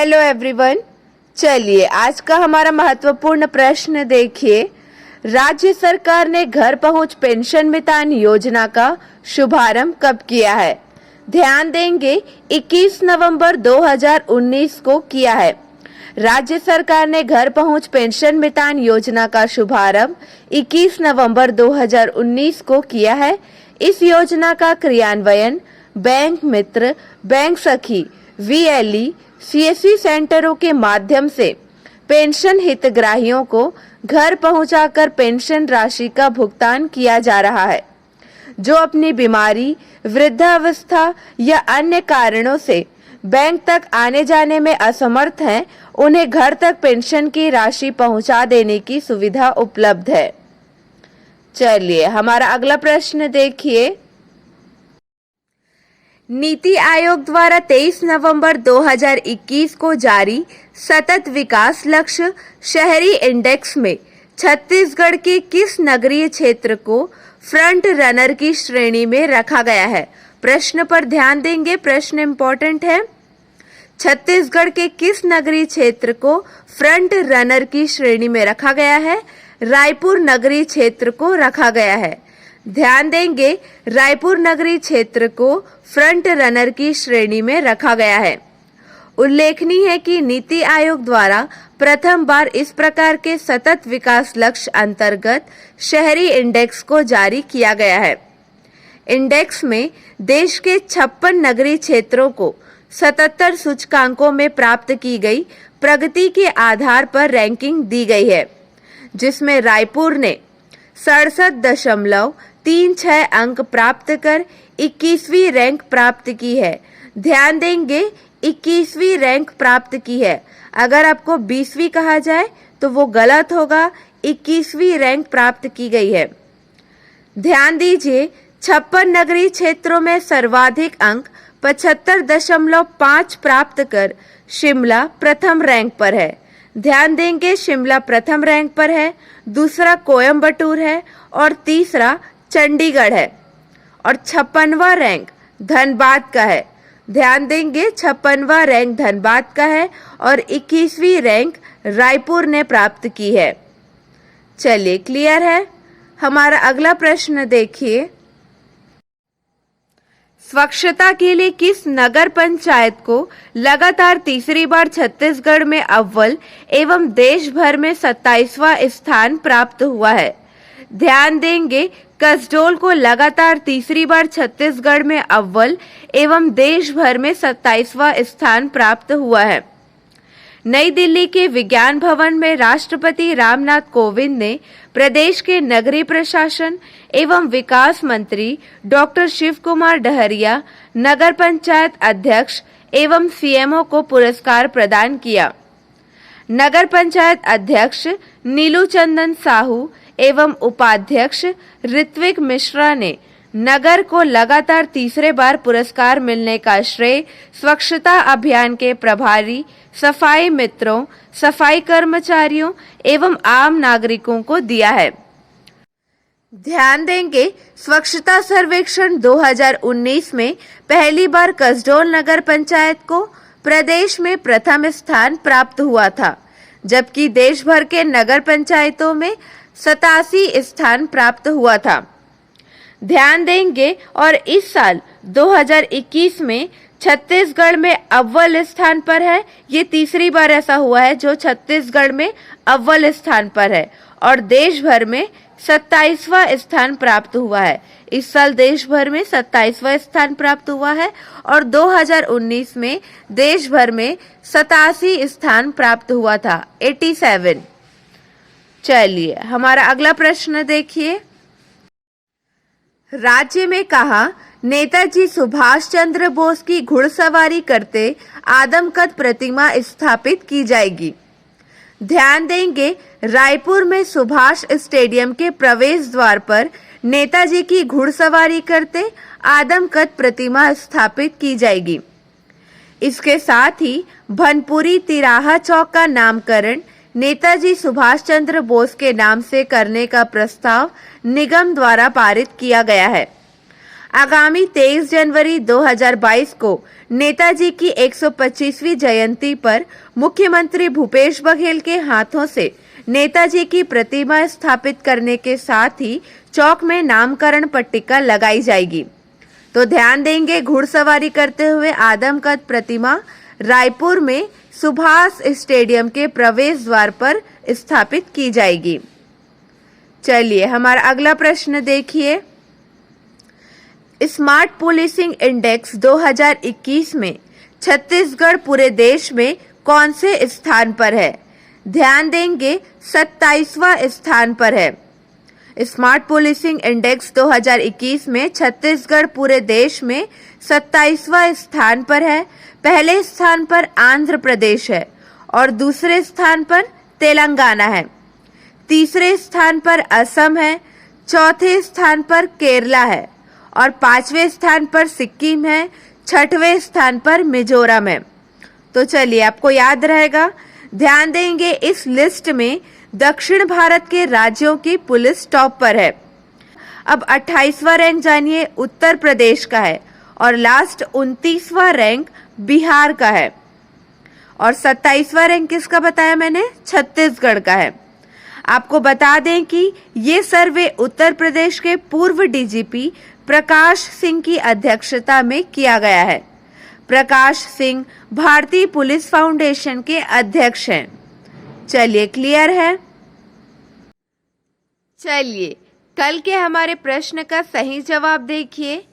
Hello everyone. चलिए आज का हमारा महत्वपूर्ण प्रश्न देखिए। राज्य सरकार ने घर पहुंच पेंशन मितान योजना का शुभारंभ कब किया है? ध्यान देंगे 21 नवंबर 2019 को किया है। राज्य सरकार ने घर पहुंच पेंशन मितान योजना का शुभारंभ 21 नवंबर 2019 को किया है। इस योजना का क्रियान्वयन बैंक मित्र, बैंक सखी, वीएलई, सीएससी सेंटरों के माध्यम से पेंशन हितग्राहियों को घर पहुंचाकर पेंशन राशि का भुगतान किया जा रहा है। जो अपनी बीमारी, वृद्धावस्था या अन्य कारणों से बैंक तक आने जाने में असमर्थ हैं, उन्हें घर तक पेंशन की राशि पहुंचा देने की सुविधा उपलब्ध है। चलिए हमारा अगला प्रश्न देखिए। नीति आयोग द्वारा 23 नवंबर 2021 को जारी सतत विकास लक्ष्य शहरी इंडेक्स में छत्तीसगढ़ के किस नगरीय क्षेत्र को फ्रंट रनर की श्रेणी में रखा गया है? प्रश्न पर ध्यान देंगे, प्रश्न इंपॉर्टेंट है। छत्तीसगढ़ के किस नगरीय क्षेत्र को फ्रंट रनर की श्रेणी में रखा गया है? रायपुर नगरीय क्षेत्र को रखा गया है। ध्यान देंगे, रायपुर नगरीय क्षेत्र को फ्रंट रनर की श्रेणी में रखा गया है। उल्लेखनीय है कि नीति आयोग द्वारा प्रथम बार इस प्रकार के सतत विकास लक्ष्य अंतर्गत शहरी इंडेक्स को जारी किया गया है। इंडेक्स में देश के 56 नगरीय क्षेत्रों को 77 सूचकांकों में प्राप्त की गई प्रगति के आधार पर रैंकिंग दी गई है, जिसमें रायपुर ने 67.36 अंक प्राप्त कर 21वीं रैंक प्राप्त की है। ध्यान देंगे, 21वीं रैंक प्राप्त की है। अगर आपको 20वीं कहा जाए तो वो गलत होगा, 21वीं रैंक प्राप्त की गई है। ध्यान दीजिए, 56 नगरीय क्षेत्रों में सर्वाधिक अंक 75.5 प्राप्त कर शिमला प्रथम रैंक पर है। ध्यान देंगे, शिमला प्रथम रैंक पर है, दूसरा कोयम्बटूर है और तीसरा चंडीगढ़ है और 56वां रैंक धनबाद का है। ध्यान देंगे, 56वां रैंक धनबाद का है और 21वीं रैंक रायपुर ने प्राप्त की है। चलिए क्लियर है। हमारा अगला प्रश्न देखिए। स्वच्छता के लिए किस नगर पंचायत को लगातार तीसरी बार छत्तीसगढ़ में अव्वल एवं देश भर में 27वां स्थान प्राप्त हुआ है? ध्यान देंगे, कसडोल को लगातार तीसरी बार छत्तीसगढ़ में अव्वल एवं देश भर में 27वां स्थान प्राप्त हुआ है। नई दिल्ली के विज्ञान भवन में राष्ट्रपति रामनाथ कोविंद ने प्रदेश के नगरीय प्रशासन एवं विकास मंत्री डॉक्टर शिव कुमार डहरिया, नगर पंचायत अध्यक्ष एवं सीएमओ को पुरस्कार प्रदान किया। नगर पंचायत अध्यक्ष नीलू चंदन साहू एवं उपाध्यक्ष ऋत्विक मिश्रा ने नगर को लगातार तीसरे बार पुरस्कार मिलने का श्रेय स्वच्छता अभियान के प्रभारी, सफाई मित्रों, सफाई कर्मचारियों एवं आम नागरिकों को दिया है। ध्यान देंगे, स्वच्छता सर्वेक्षण 2019 में पहली बार कसडोल नगर पंचायत को प्रदेश में प्रथम स्थान प्राप्त हुआ था, जबकि देश भर के नगर पंचायतों में 87 स्थान प्राप्त हुआ था। ध्यान देंगे, और इस साल 2021 में छत्तीसगढ़ में अव्वल स्थान पर है। ये तीसरी बार ऐसा हुआ है जो छत्तीसगढ़ में अव्वल स्थान पर है और देश भर में 27वां स्थान प्राप्त हुआ है। इस साल देश भर में 27वां स्थान प्राप्त हुआ है और 2019 में देश भर में 87 स्थान प्राप्त हुआ था, 87। चलिए हमारा अगला प्रश्न देखिए। राज्य में कहा नेताजी सुभाष चंद्र बोस की घुड़सवारी करते आदमकद प्रतिमा स्थापित की जाएगी? ध्यान देंगे, रायपुर में सुभाष स्टेडियम के प्रवेश द्वार पर नेताजी की घुड़सवारी करते आदमकद प्रतिमा स्थापित की जाएगी। इसके साथ ही भनपुरी तिराहा चौक का नामकरण नेताजी सुभाष चंद्र बोस के नाम से करने का प्रस्ताव निगम द्वारा पारित किया गया है। आगामी 23 जनवरी 2022 को नेताजी की 125वीं जयंती पर मुख्यमंत्री भूपेश बघेल के हाथों से नेताजी की प्रतिमा स्थापित करने के साथ ही चौक में नामकरण पट्टिका लगाई जाएगी। तो ध्यान देंगे, घुड़सवारी करते हुए आदमकद प्रतिमा रायपुर में सुभाष स्टेडियम के प्रवेश द्वार पर स्थापित की जाएगी। चलिए हमारा अगला प्रश्न देखिए। स्मार्ट पुलिसिंग इंडेक्स 2021 में छत्तीसगढ़ पूरे देश में कौन से स्थान पर है? ध्यान देंगे, 27वां स्थान पर है। स्मार्ट पुलिसिंग इंडेक्स 2021 में छत्तीसगढ़ पूरे देश में 27वां स्थान पर है। पहले स्थान पर आंध्र प्रदेश है और दूसरे स्थान पर तेलंगाना है। तीसरे स्थान पर असम है, चौथे स्थान पर केरला है और पांचवें स्थान पर सिक्किम है, छठवें स्थान पर मिजोरम है। तो चलिए आपको याद रहेगा। ध्यान देंगे, इस लिस्ट में दक्षिण भारत के राज्यों की पुलिस टॉप पर है। अब 28वां रैंक जानिए उत्तर प्रदेश का है और लास्ट 29वां रैंक बिहार का है और 27वां रैंक किसका बताया मैंने? छत्तीसगढ़ का है। आपको बता दें कि ये सर्वे उत्तर प्रदेश के पूर्व डीजीपी प्रकाश सिंह की अध्यक्षता में किया गया है। प्रकाश सिंह भारतीय पुलिस फाउंडेशन के अध्यक्ष हैं। चलिए क्लियर है। चलिए कल के हमारे प्रश्न का सही जवाब देखिए।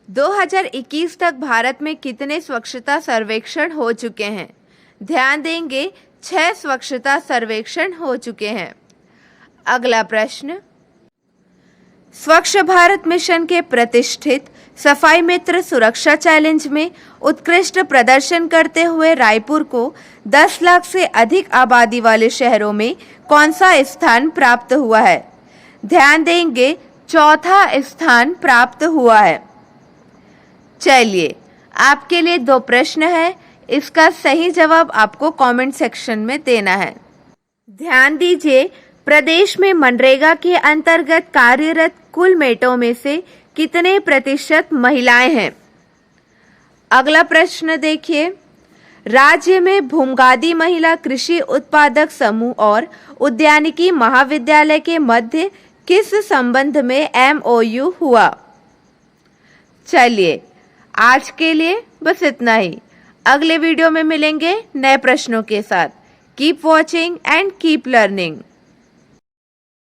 2021 तक भारत में कितने स्वच्छता सर्वेक्षण हो चुके हैं? ध्यान देंगे, 6 स्वच्छता सर्वेक्षण हो चुके हैं। अगला प्रश्न, स्वच्छ भारत मिशन के प्रतिष्ठित सफाई मित्र सुरक्षा चैलेंज में उत्कृष्ट प्रदर्शन करते हुए रायपुर को 10 लाख से अधिक आबादी वाले शहरों में कौन सा स्थान प्राप्त हुआ है? ध्यान देंगे, चौथा स्थान प्राप्त हुआ है। चलिए आपके लिए 2 प्रश्न है, इसका सही जवाब आपको कमेंट सेक्शन में देना है। ध्यान दीजिए, प्रदेश में मनरेगा के अंतर्गत कार्यरत कुल मेटों में से कितने प्रतिशत महिलाएं हैं? अगला प्रश्न देखिए, राज्य में भूमगादी महिला कृषि उत्पादक समूह और उद्यानिकी महाविद्यालय के मध्य किस संबंध में MOU हुआ? चलिए आज के लिए बस इतना ही। अगले वीडियो में मिलेंगे नए प्रश्नों के साथ। Keep watching and keep learning.